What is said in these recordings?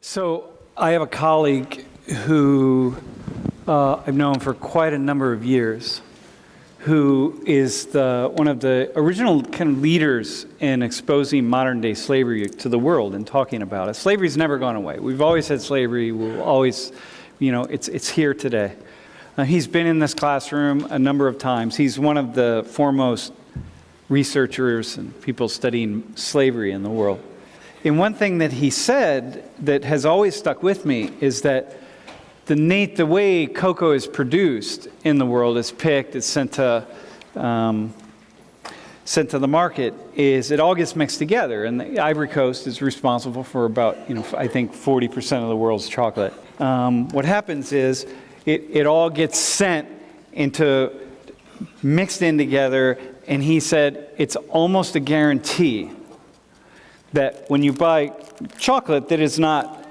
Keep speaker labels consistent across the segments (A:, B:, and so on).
A: So I have a colleague who I've known for quite a number of years, who is one of the original kind of leaders in exposing modern-day slavery to the world and talking about it. Slavery's never gone away. We've always had slavery. We'll always, it's here today. He's been in this classroom a number of times. He's one of the foremost researchers and people studying slavery in the world. And one thing that he said that has always stuck with me is that the way cocoa is produced in the world, is picked, it's sent to the market, is it all gets mixed together. And the Ivory Coast is responsible for about, I think 40% of the world's chocolate. What happens is it all gets sent mixed in together, and he said it's almost a guarantee that when you buy chocolate that is not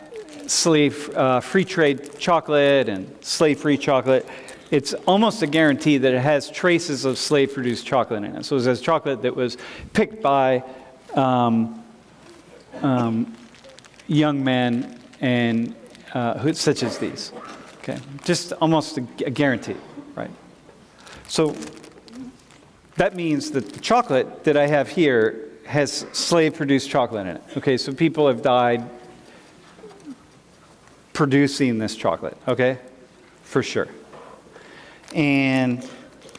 A: free trade chocolate and slave-free chocolate, it's almost a guarantee that it has traces of slave-produced chocolate in it. So it has chocolate that was picked by young men and such as these. Okay, just almost a guarantee, right? So that means that the chocolate that I have here has slave-produced chocolate in it. Okay, so people have died producing this chocolate, okay? For sure.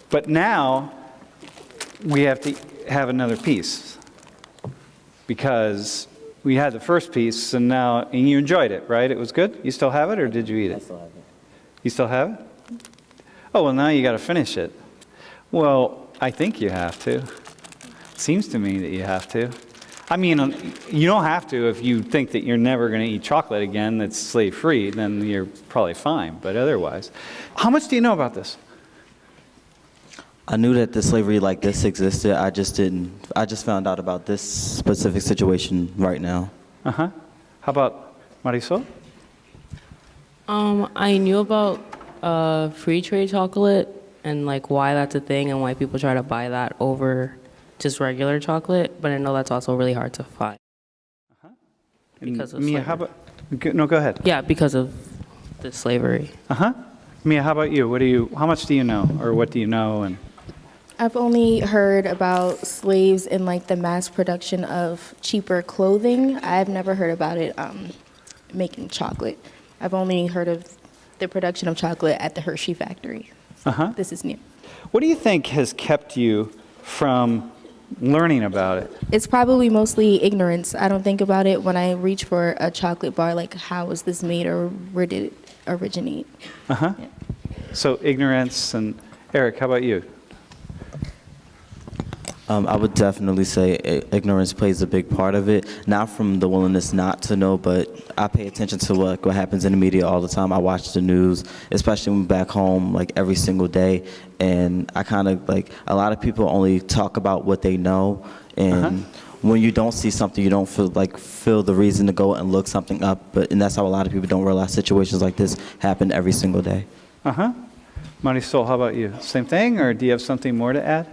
A: But now we have to have another piece because we had the first piece and you enjoyed it, right? It was good? You still have it or did you eat it?
B: I still have it.
A: You still have it? Oh, well, now you got to finish it. Well, I think you have to. Seems to me that you have to. I mean, you don't have to if you think that you're never going to eat chocolate again that's slave-free, then you're probably fine, but otherwise. How much do you know about this?
B: I knew that the slavery like this existed. I just found out about this specific situation right now.
A: Uh-huh. How about Marisol?
C: I knew about free trade chocolate and like why that's a thing and why people try to buy that over just regular chocolate, but I know that's also really hard to find.
A: Uh-huh.
C: Because of
A: Mia,
C: slavery.
A: how about? No, go ahead.
C: Yeah, because of the slavery.
A: Uh-huh. Mia, how about you? How much do you know, or what do you know? And
D: I've only heard about slaves in like the mass production of cheaper clothing. I've never heard about it making chocolate. I've only heard of the production of chocolate at the Hershey factory.
A: Uh-huh.
D: This is new.
A: What do you think has kept you from learning about it?
D: It's probably mostly ignorance. I don't think about it when I reach for a chocolate bar, like how was this made or where did it originate?
A: Uh-huh.
D: Yeah.
A: So ignorance. And Eric, how about you?
B: I would definitely say ignorance plays a big part of it. Not from the willingness not to know, but I pay attention to what happens in the media all the time. I watch the news, especially when back home, like every single day. And I kind of a lot of people only talk about what they know. And when you don't see something, you don't feel the reason to go and look something up. And that's how a lot of people don't realize situations like this happen every single day.
A: Uh-huh. Marisol, how about you? Same thing, or do you have something more to add?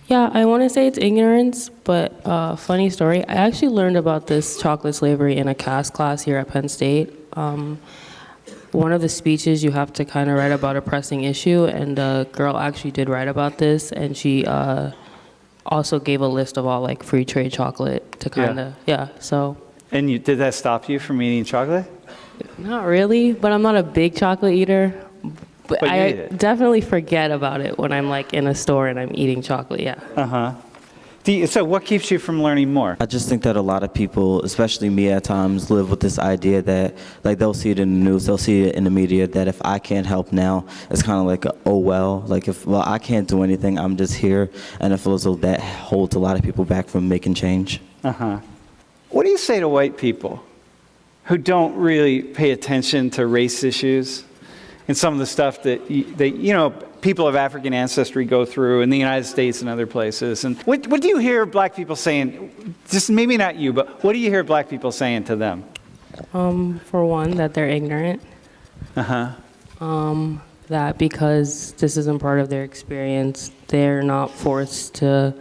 C: Yeah, I want to say it's ignorance, but funny story. I actually learned about this chocolate slavery in a CAS class here at Penn State. One of the speeches you have to kind of write about a pressing issue, and the girl actually did write about this, and she also gave a list of all like free trade chocolate to kind of, so.
A: And did that stop you from eating chocolate?
C: Not really, but I'm not a big chocolate eater. But
A: you
C: I
A: eat it.
C: definitely forget about it when I'm like in a store and I'm eating chocolate, yeah.
A: Uh-huh. So what keeps you from learning more?
B: I just think that a lot of people, especially me at times, live with this idea that they'll see it in the news, they'll see it in the media, that if I can't help now, it's kind of like, oh well, I can't do anything, I'm just here. And it feels like that holds a lot of people back from making change.
A: Uh-huh. What do you say to white people who don't really pay attention to race issues and some of the stuff that people of African ancestry go through in the United States and other places? And what do you hear black people saying, just maybe not you, but what do you hear black people saying to them?
C: For one, that they're ignorant.
A: Uh-huh.
C: That because this isn't part of their experience, they're not forced to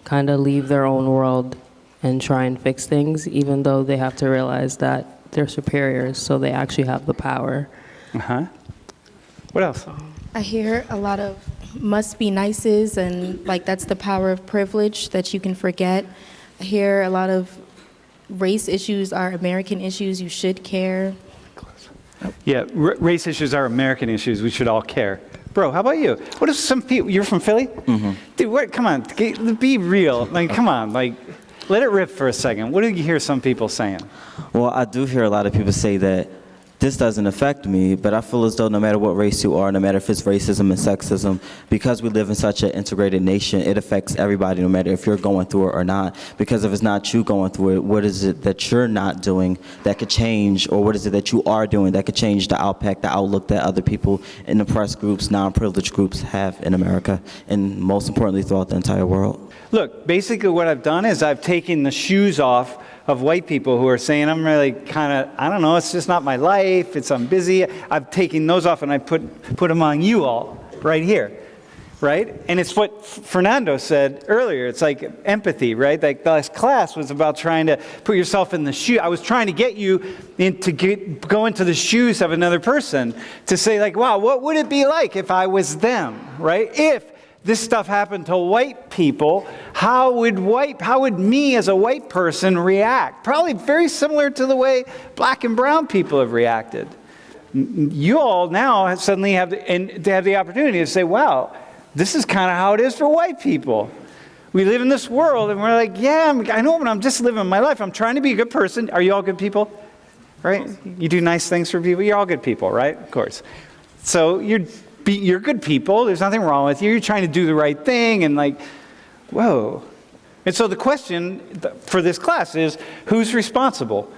C: kind of leave their own world and try and fix things, even though they have to realize that they're superiors, so they actually have the power.
A: Uh-huh. What else?
D: I hear a lot of must be nices, and like that's the power of privilege that you can forget. I hear a lot of race issues are American issues, you should care.
A: Yeah, race issues are American issues. We should all care. Bro, how about you? What if some people, you're from Philly? Mm-hmm. Dude, come on, be real. Like, come on, like, let it rip for a second. What do you hear some people saying?
B: Well, I do hear a lot of people say that this doesn't affect me, but I feel as though no matter what race you are, no matter if it's racism and sexism, because we live in such an integrated nation, it affects everybody, no matter if you're going through it or not. Because if it's not you going through it, what is it that you're not doing that could change, or what is it that you are doing that could change the outlook that other people in oppressed groups, non-privileged groups have in America, and most importantly, throughout the entire world?
A: Look, basically what I've done is I've taken the shoes off of white people who are saying, I'm really kind of, I don't know, it's just not my life, I'm busy. I've taken those off and I put them on you all right here, right? And it's what Fernando said earlier. It's like empathy, right? Like this class was about trying to put yourself in the shoe. I was trying to get you go into the shoes of another person to say like, wow, what would it be like if I was them, right? If this stuff happened to white people, how would me as a white person react? Probably very similar to the way black and brown people have reacted. You all now suddenly have the opportunity to say, wow, this is kind of how it is for white people. We live in this world and we're like, yeah, I know, but I'm just living my life. I'm trying to be a good person. Are you all good people? Right? You do nice things for people. You're all good people, right? Of course. So you're good people. There's nothing wrong with you. You're trying to do the right thing and like, whoa. And so the question for this class is, who's responsible?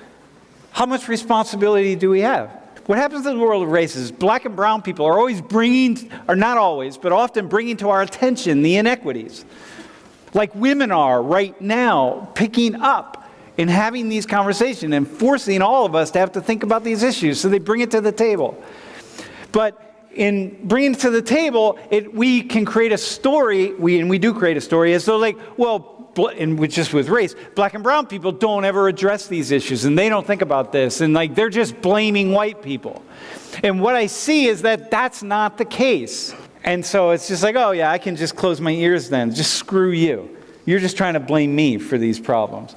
A: How much responsibility do we have? What happens in the world of races? Black and brown people are always not always, but often bringing to our attention the inequities. Like women are right now picking up and having these conversations and forcing all of us to have to think about these issues. So they bring it to the table. But in bringing it to the table, we can create a story, we do create a story, as though like, well, and just with race, black and brown people don't ever address these issues, and they don't think about this, and like they're just blaming white people. And what I see is that that's not the case. And so it's just like, oh yeah, I can just close my ears then, just screw you. You're just trying to blame me for these problems.